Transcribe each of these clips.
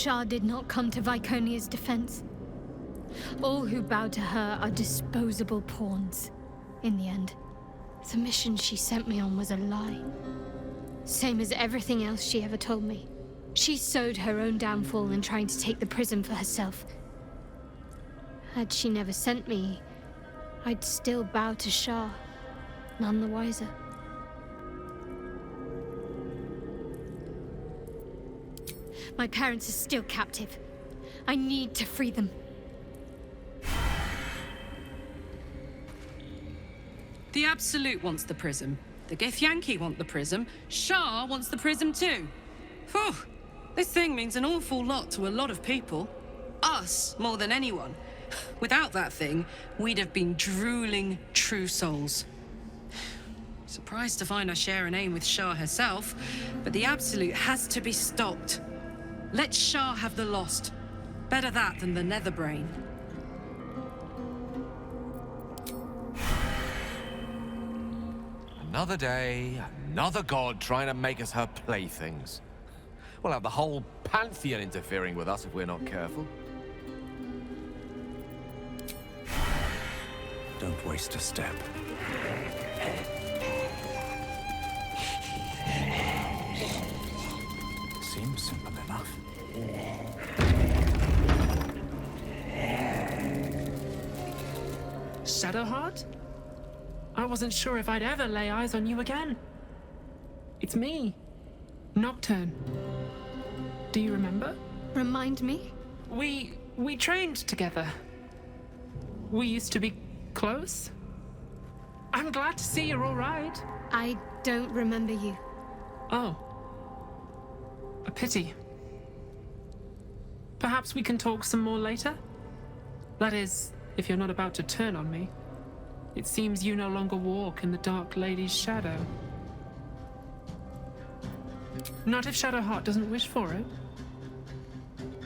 Shah did not come to Viconia's defense. All who bow to her are disposable pawns. In the end, the mission she sent me on was a lie. Same as everything else she ever told me. She sowed her own downfall in trying to take the prism for herself. Had she never sent me, I'd still bow to Shah, none the wiser. My parents are still captive. I need to free them. The Absolute wants the prism. The Githyanki want the prism. Shah wants the prism too. Phew! This thing means an awful lot to a lot of people. Us, more than anyone. Without that thing, we'd have been drooling true souls. Surprised to find I share an aim with Shah herself, but the Absolute has to be stopped. Let Shah have the Lost. Better that than the Netherbrain. Another day, another god trying to make us her playthings. We'll have the whole Pantheon interfering with us if we're not careful. Don't waste a step. Seems simple enough. Shadowheart? I wasn't sure if I'd ever lay eyes on you again. It's me, Nocturne. Do you remember? Remind me? We trained together. We used to be close. I'm glad to see you're all right. I don't remember you. Oh. A pity. Perhaps we can talk some more later? That is, if you're not about to turn on me. It seems you no longer walk in the Dark Lady's shadow. Not if Shadowheart doesn't wish for it.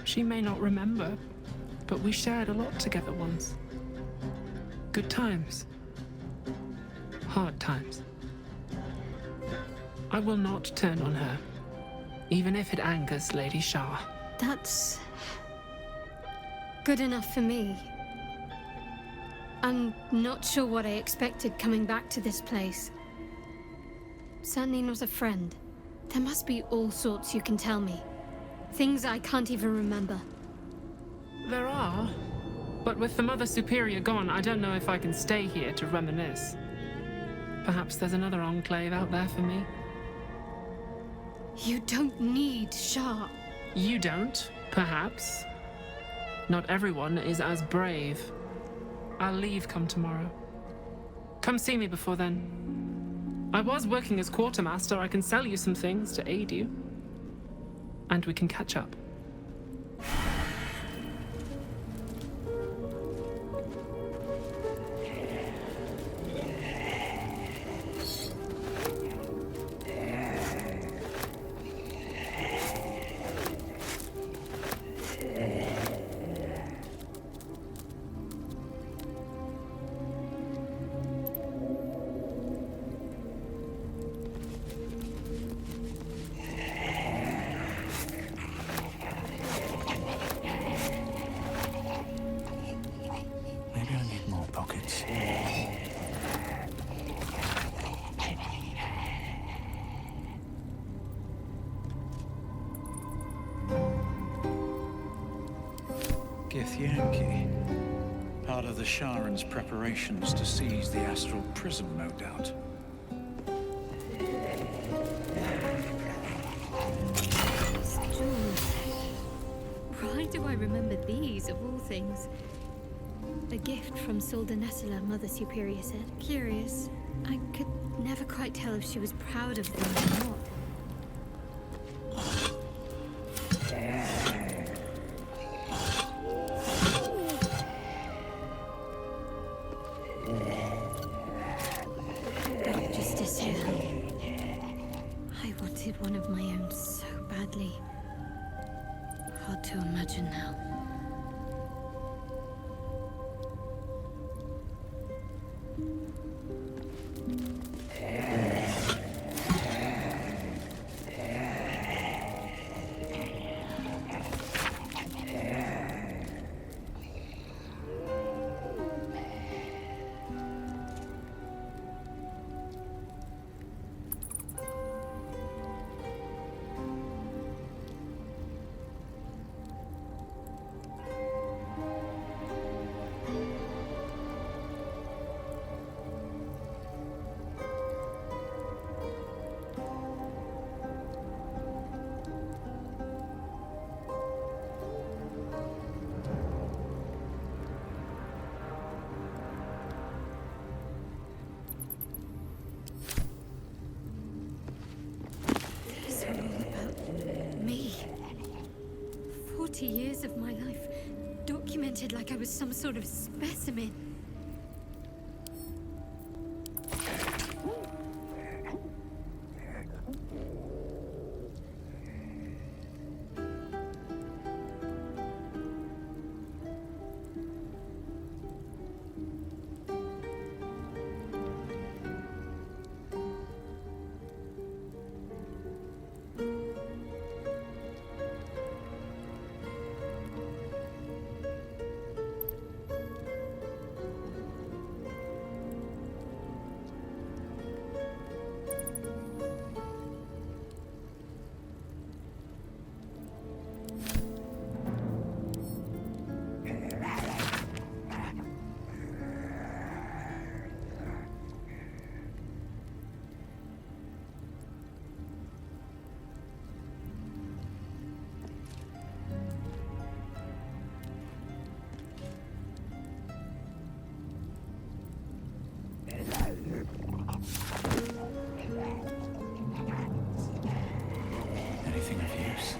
She may not remember, but we shared a lot together once. Good times. Hard times. I will not turn on her, even if it angers Lady Shah. That's good enough for me. I'm not sure what I expected coming back to this place. Certainly not a friend. There must be all sorts you can tell me. Things I can't even remember. There are, but with the Mother Superior gone, I don't know if I can stay here to reminisce. Perhaps there's another enclave out there for me. You don't need Shah. You don't, perhaps. Not everyone is as brave. I'll leave come tomorrow. Come see me before then. I was working as quartermaster. I can sell you some things to aid you. And we can catch up. Githyanki. Part of the Sharan's preparations to seize the astral prism, no doubt. Why do I remember these, of all things? A gift from Solda Nessela, Mother Superior said. Curious. I could never quite tell if she was proud of them or not. Justice here. I wanted one of my own so badly. Hard to imagine now. 20 years of my life, documented like I was some sort of specimen. Anything of use?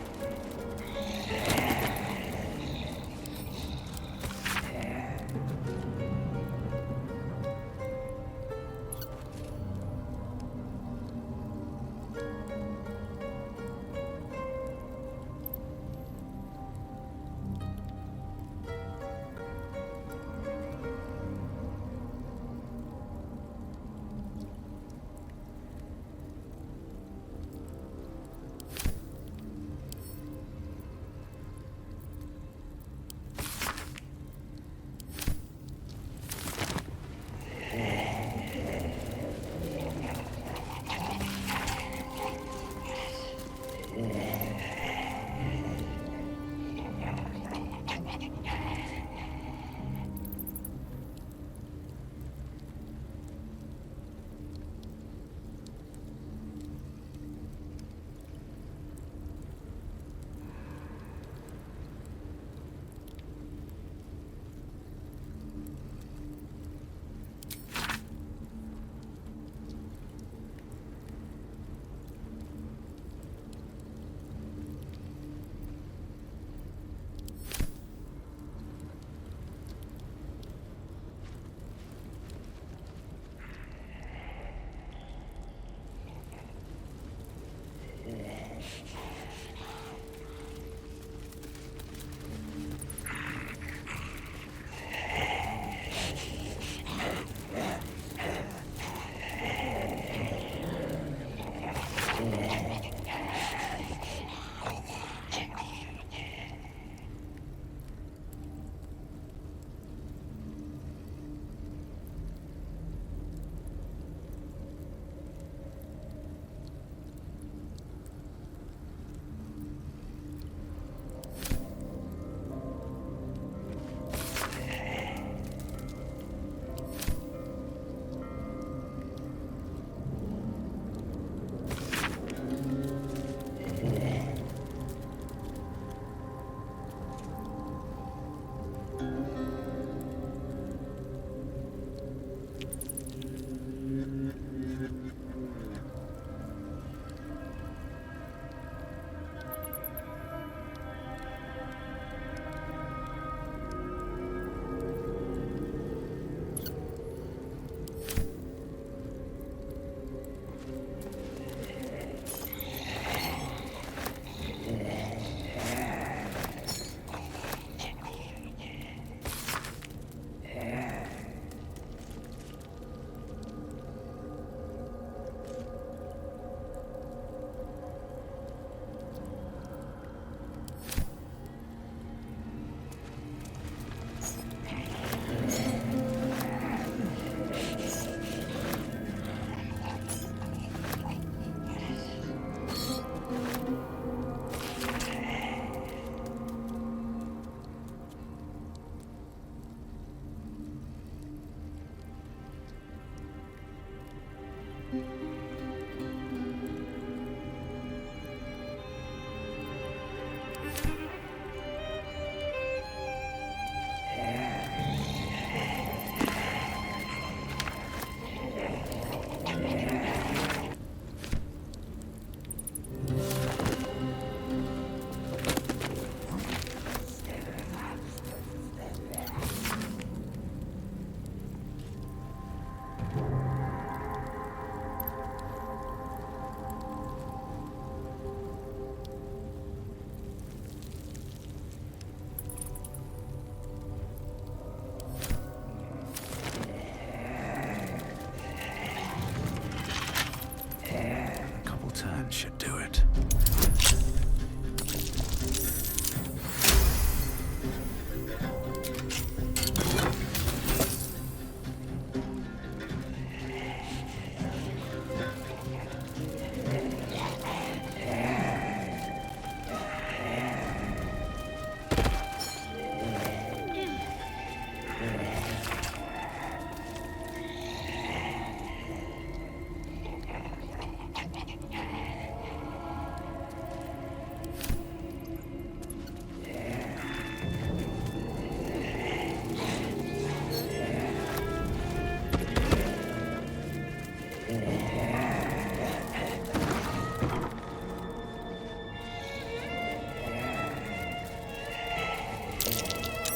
Silence should do it.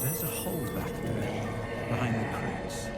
There's a hole back there, behind the crates.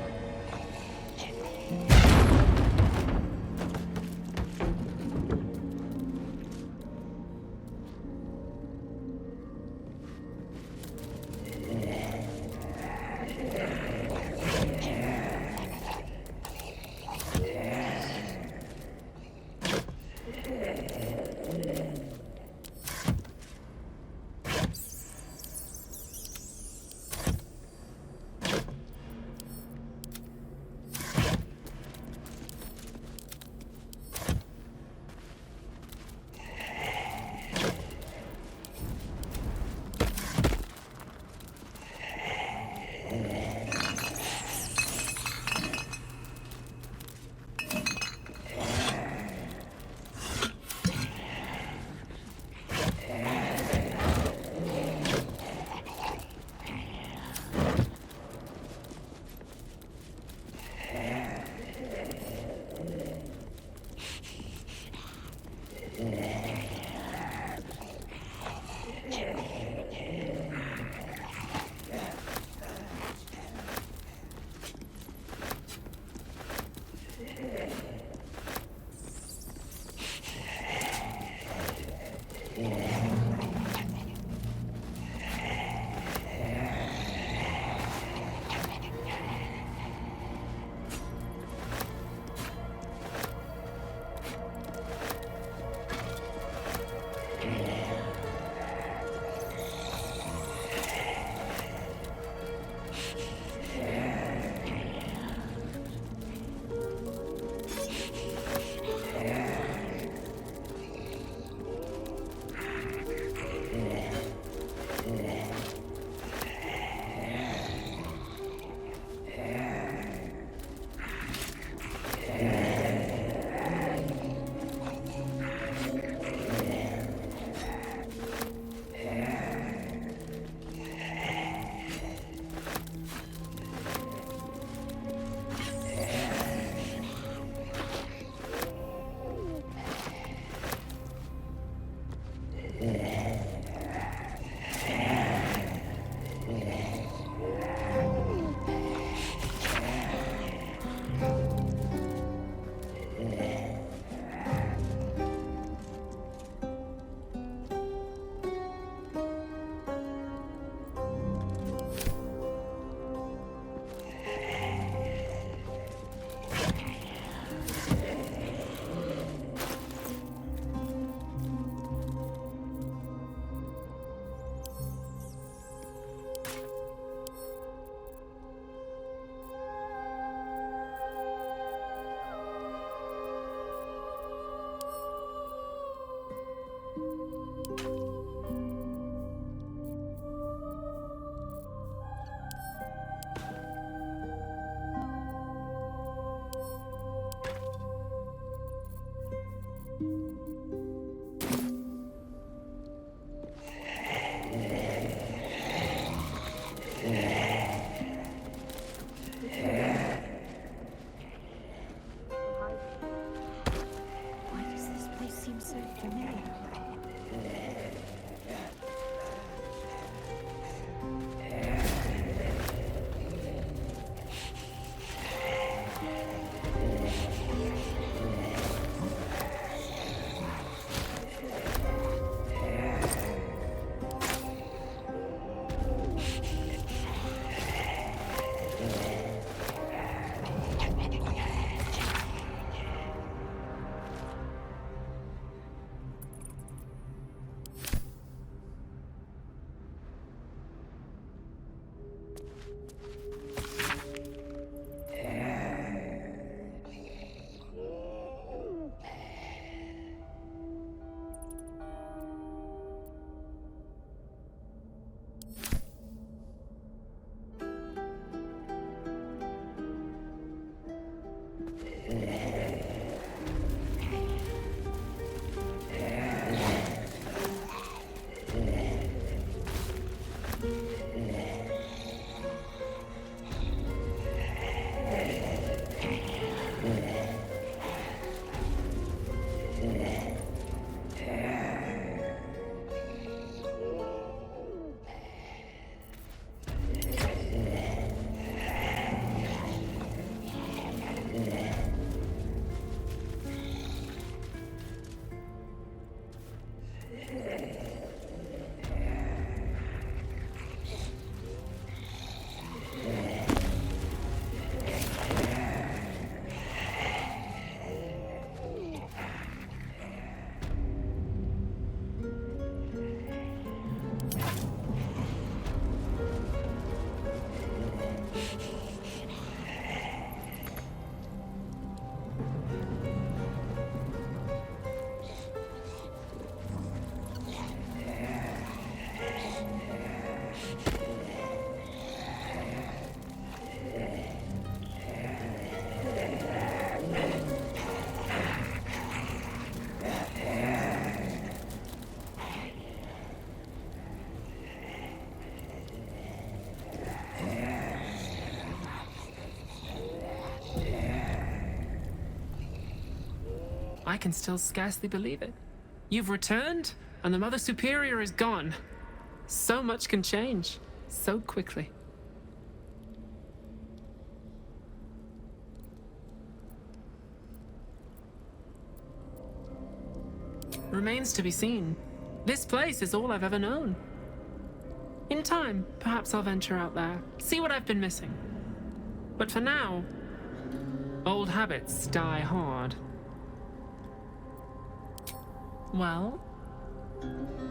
I can still scarcely believe it. You've returned, and the Mother Superior is gone. So much can change, so quickly. Remains to be seen. This place is all I've ever known. In time, perhaps I'll venture out there, see what I've been missing. But for now, old habits die hard. Well,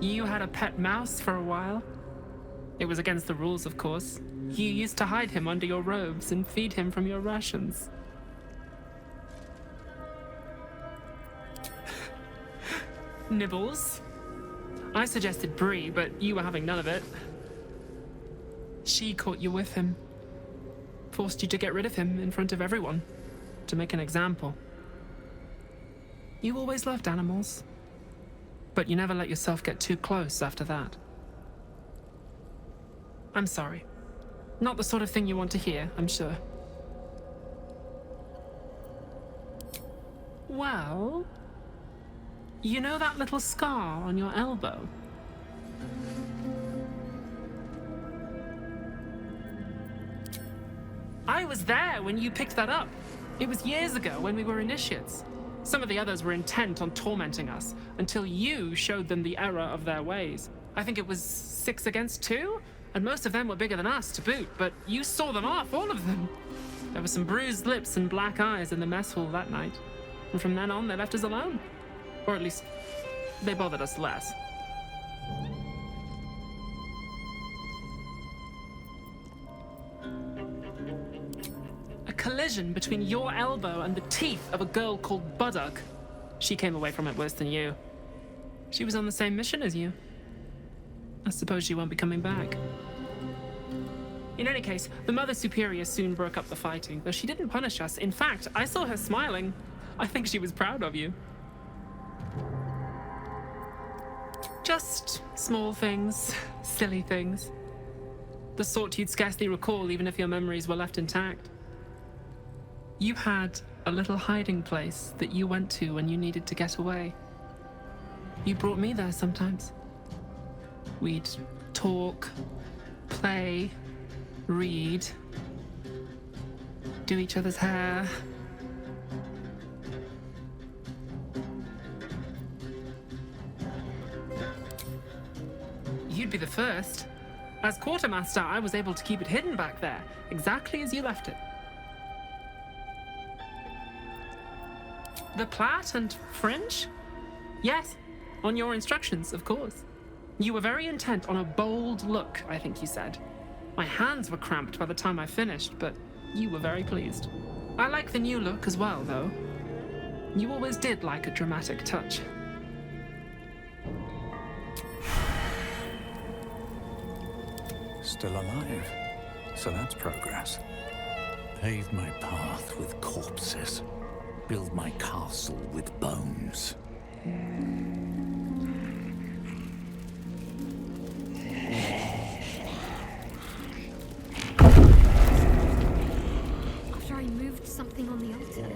you had a pet mouse for a while. It was against the rules, of course. You used to hide him under your robes and feed him from your rations. Nibbles. I suggested Bree, but you were having none of it. She caught you with him. Forced you to get rid of him in front of everyone. To make an example. You always loved animals. But you never let yourself get too close after that. I'm sorry. Not the sort of thing you want to hear, I'm sure. Well... You know that little scar on your elbow? I was there when you picked that up. It was years ago when we were initiates. Some of the others were intent on tormenting us until you showed them the error of their ways. I think it was 6 against 2, and most of them were bigger than us to boot, but you saw them off, all of them. There were some bruised lips and black eyes in the mess hall that night, and from then on they left us alone. Or at least, they bothered us less. A collision between your elbow and the teeth of a girl called Buddock. She came away from it worse than you. She was on the same mission as you. I suppose she won't be coming back. In any case, the Mother Superior soon broke up the fighting, though she didn't punish us. In fact, I saw her smiling. I think she was proud of you. Just small things, silly things. The sort you'd scarcely recall even if your memories were left intact. You had a little hiding place that you went to when you needed to get away. You brought me there sometimes. We'd talk, play, read, do each other's hair. You'd be the first. As quartermaster, I was able to keep it hidden back there, exactly as you left it. The plait and fringe? Yes, on your instructions, of course. You were very intent on a bold look, I think you said. My hands were cramped by the time I finished, but you were very pleased. I like the new look as well, though. You always did like a dramatic touch. Still alive. So that's progress. Pave my path with corpses. Build my castle with bones. After I moved something on the altar.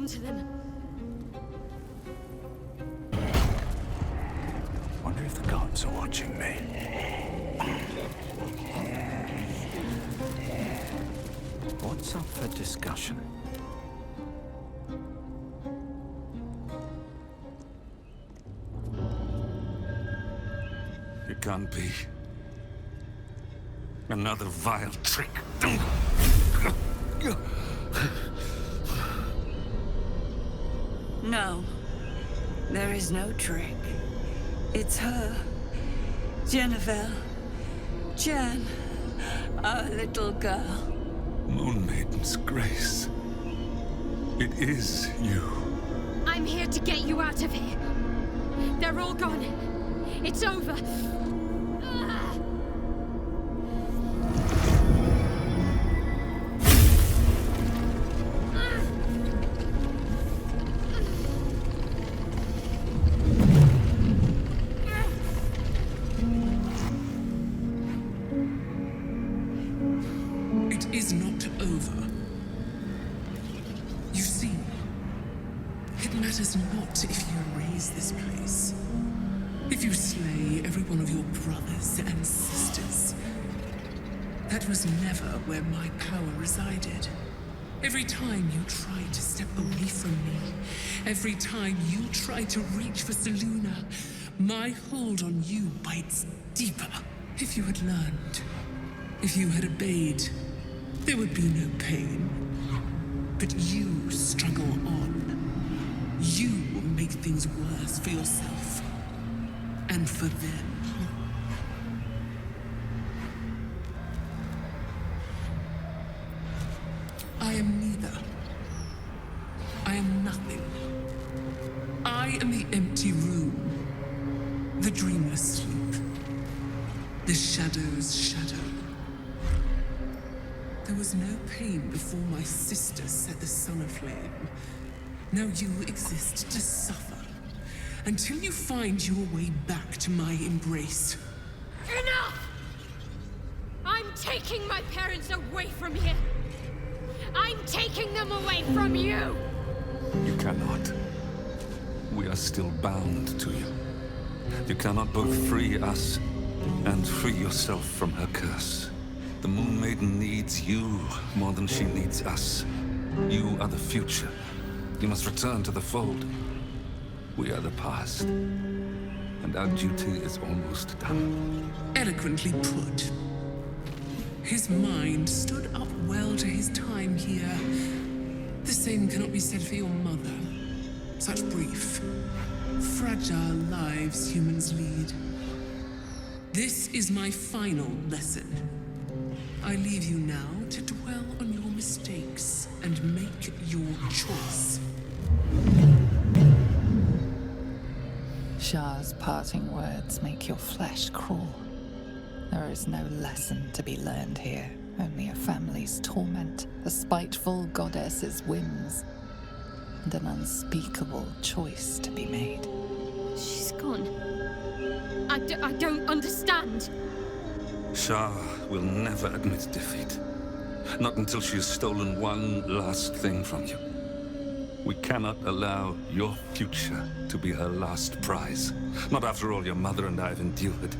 To them. Wonder if the gods are watching me. What's up for discussion? It can't be. Another vile trick. No, there is no trick. It's her, Jennifer, Jen, our little girl. Moon Maiden's grace. It is you. I'm here to get you out of here. They're all gone. It's over. Ah! It is not over. You see, it matters not if you raise this place. If you slay every one of your brothers and sisters. That was never where my power resided. Every time you tried to step away from me, every time you tried to reach for Selûne, my hold on you bites deeper. If you had learned, if you had obeyed, there would be no pain. But you struggle on. You make things worse for yourself. And for them. I am neither. I am nothing. I am the empty room. The dreamless sleep. The shadow's shadow. There was no pain before my sister set the sun aflame. Now you exist to suffer. Until you find your way back to my embrace. Enough! I'm taking my parents away from here. I'm taking them away from you! You cannot. We are still bound to you. You cannot both free us and free yourself from her curse. The Moon Maiden needs you more than she needs us. You are the future. You must return to the fold. We are the past. And our duty is almost done. Eloquently put. His mind stood up well to his time here. The same cannot be said for your mother. Such brief, fragile lives humans lead. This is my final lesson. I leave you now to dwell on your mistakes and make your choice. Shah's parting words make your flesh crawl. There is no lesson to be learned here, only a family's torment, a spiteful goddess's whims, and an unspeakable choice to be made. She's gone. I don't understand. Shah will never admit defeat. Not until she has stolen one last thing from you. We cannot allow your future to be her last prize. Not after all your mother and I have endured.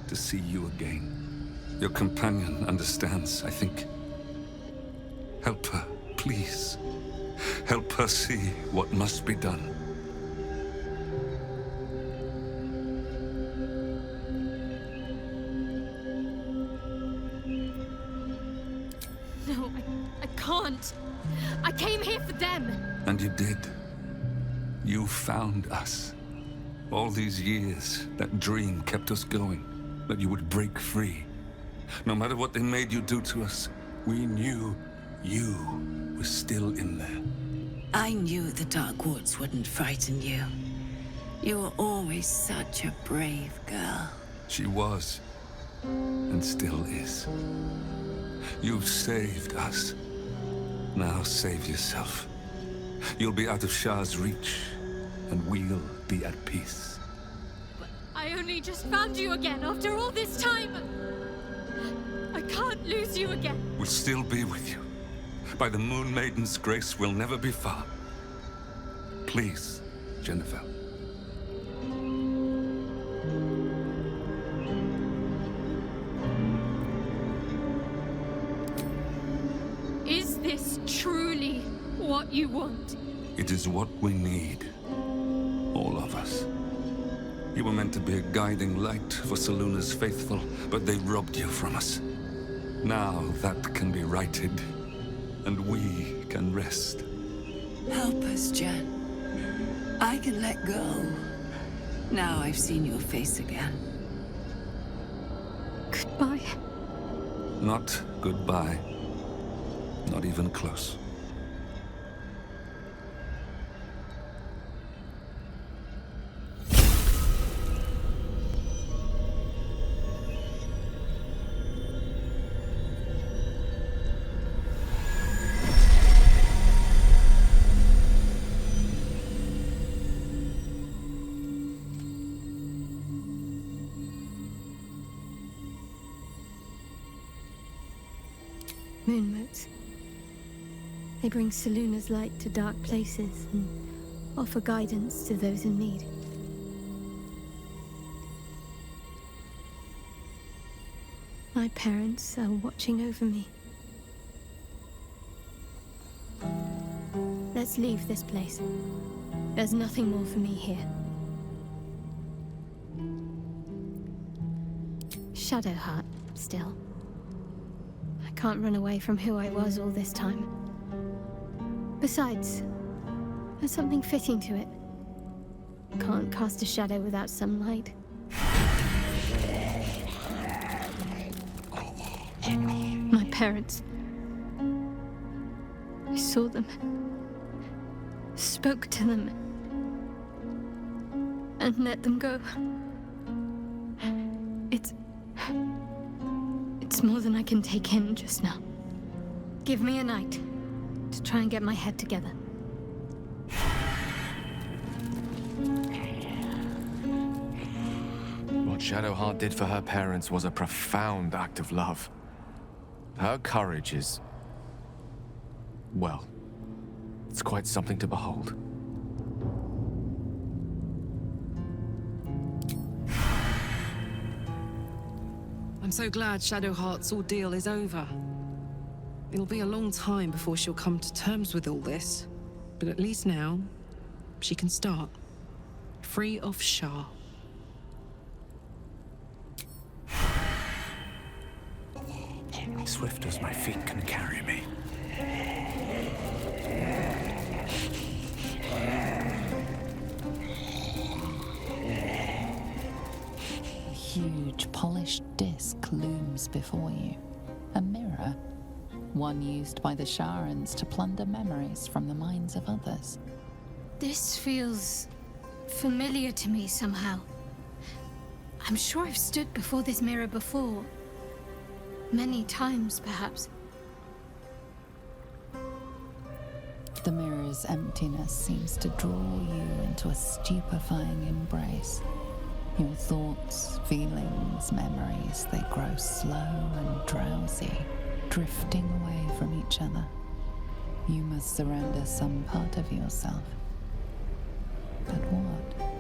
To see you again. Your companion understands, I think. Help her, please. Help her see what must be done. No, I can't. I came here for them. And you did. You found us. All these years, that dream kept us going. That you would break free. No matter what they made you do to us, we knew you were still in there. I knew the Dark Woods wouldn't frighten you. You were always such a brave girl. She was, and still is. You've saved us. Now save yourself. You'll be out of Shah's reach, and we'll be at peace. I only just found you again after all this time. I can't lose you again. We'll still be with you. By the Moon Maiden's grace, we'll never be far. Please, Jennifer. Is this truly what you want? It is what we need. All of us. You were meant to be a guiding light for Selûne's faithful, but they robbed you from us. Now that can be righted, and we can rest. Help us, Jen. I can let go. Now I've seen your face again. Goodbye. Not goodbye. Not even close. moon motes. They bring Seluna's light to dark places and offer guidance to those in need. My parents are watching over me. Let's leave this place. There's nothing more for me here. Shadowheart, still. I can't run away from who I was all this time. Besides, there's something fitting to it. Can't cast a shadow without some light. My parents. I saw them. Spoke to them. And let them go. It's more than I can take in just now. Give me a night to try and get my head together. What Shadowheart did for her parents was a profound act of love. Her courage is... well, it's quite something to behold. I'm so glad Shadowheart's ordeal is over. It'll be a long time before she'll come to terms with all this, but at least now, she can start. Free of Shah. Swift as my feet can carry me. A huge, polished disc looms before you. A mirror. One used by the Sharans to plunder memories from the minds of others. This feels familiar to me somehow. I'm sure I've stood before this mirror before. Many times, perhaps. The mirror's emptiness seems to draw you into a stupefying embrace. Your thoughts, feelings, memories, they grow slow and drowsy, drifting away from each other. You must surrender some part of yourself. But what?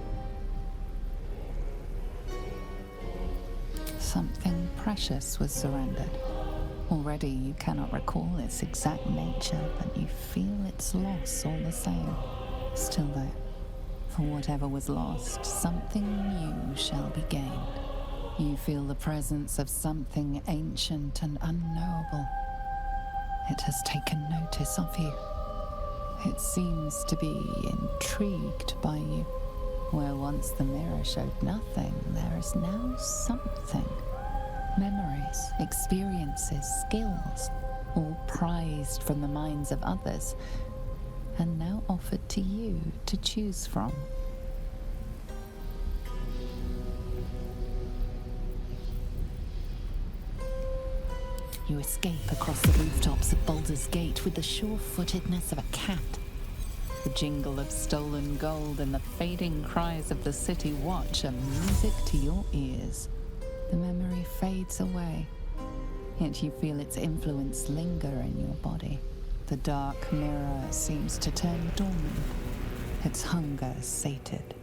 Something precious was surrendered. Already you cannot recall its exact nature, but you feel its loss all the same. Still though, for whatever was lost, something new shall be gained. You feel the presence of something ancient and unknowable. It has taken notice of you. It seems to be intrigued by you. Where once the mirror showed nothing, there is now something. Memories, experiences, skills, all prized from the minds of others, and now offered to you to choose from. You escape across the rooftops of Baldur's Gate with the sure-footedness of a cat. The jingle of stolen gold and the fading cries of the city watch are music to your ears. The memory fades away, yet you feel its influence linger in your body. The dark mirror seems to turn dormant, its hunger sated.